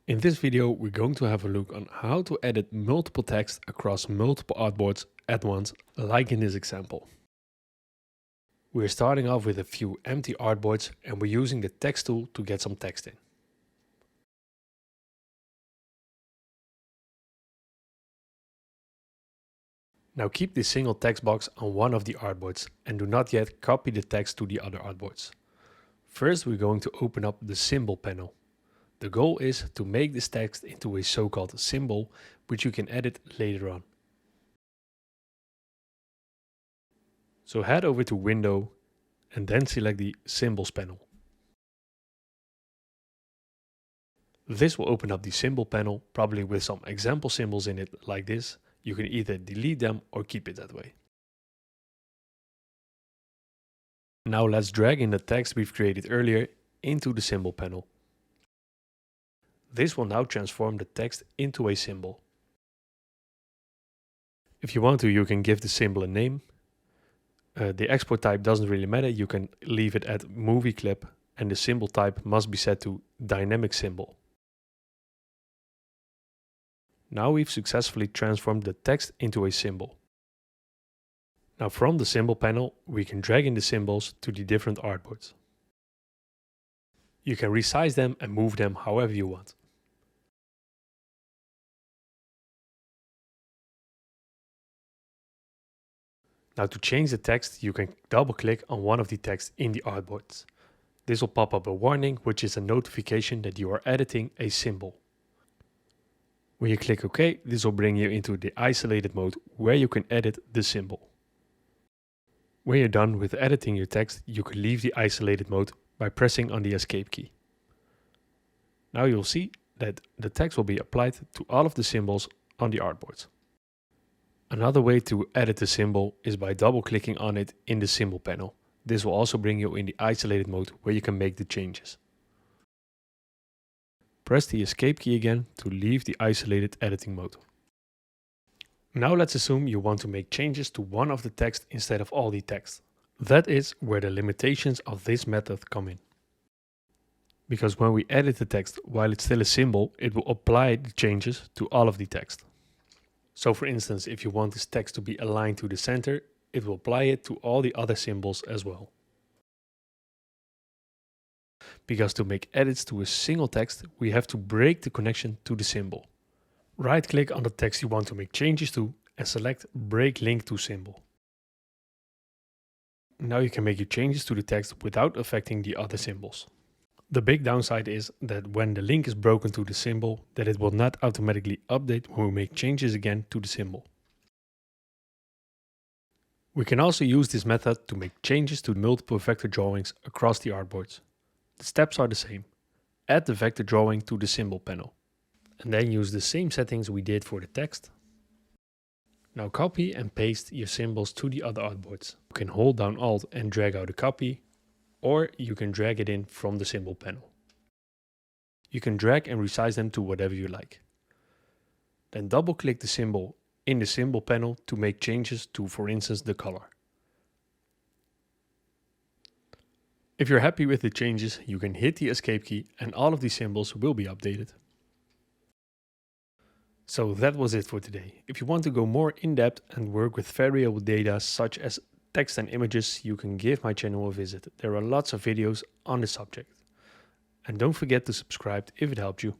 In this video, we're going to have a look on how to edit multiple text across multiple artboards at once, like in this example. We're starting off with a few empty artboards and we're using the text tool to get some text in. Now keep this single text box on one of the artboards and do not yet copy the text to the other artboards. First, we're going to open up the symbol panel. The goal is to make this text into a so-called symbol, which you can edit later on. So head over to Window and then select the Symbols panel. This will open up the symbol panel, probably with some example symbols in it like this. You can either delete them or keep it that way. Now let's drag in the text we've created earlier into the symbol panel. This will now transform the text into a symbol. If you want to, you can give the symbol a name. The export type doesn't really matter. You can leave it at movie clip, and the symbol type must be set to dynamic symbol. Now we've successfully transformed the text into a symbol. Now from the symbol panel, we can drag in the symbols to the different artboards. You can resize them and move them however you want. Now to change the text, you can double click on one of the texts in the artboards. This will pop up a warning, which is a notification that you are editing a symbol. When you click OK, this will bring you into the isolated mode where you can edit the symbol. When you're done with editing your text, you can leave the isolated mode by pressing on the escape key. Now you'll see that the text will be applied to all of the symbols on the artboards. Another way to edit the symbol is by double clicking on it in the symbol panel. This will also bring you in the isolated mode where you can make the changes. Press the escape key again to leave the isolated editing mode. Now let's assume you want to make changes to one of the text instead of all the text. That is where the limitations of this method come in. Because when we edit the text while it's still a symbol, it will apply the changes to all of the text. So for instance, if you want this text to be aligned to the center, it will apply it to all the other symbols as well. Because to make edits to a single text, we have to break the connection to the symbol. Right-click on the text you want to make changes to and select Break Link to Symbol. Now you can make your changes to the text without affecting the other symbols. The big downside is that when the link is broken to the symbol, that it will not automatically update when we make changes again to the symbol. We can also use this method to make changes to multiple vector drawings across the artboards. The steps are the same. Add the vector drawing to the symbol panel. And then use the same settings we did for the text. Now copy and paste your symbols to the other artboards. You can hold down Alt and drag out a copy, or you can drag it in from the symbol panel. You can drag and resize them to whatever you like. Then double click the symbol in the symbol panel to make changes to, for instance, the color. If you're happy with the changes, you can hit the escape key and all of these symbols will be updated. So that was it for today. If you want to go more in depth and work with variable data such as text and images, you can give my channel a visit. There are lots of videos on the subject. And don't forget to subscribe if it helped you.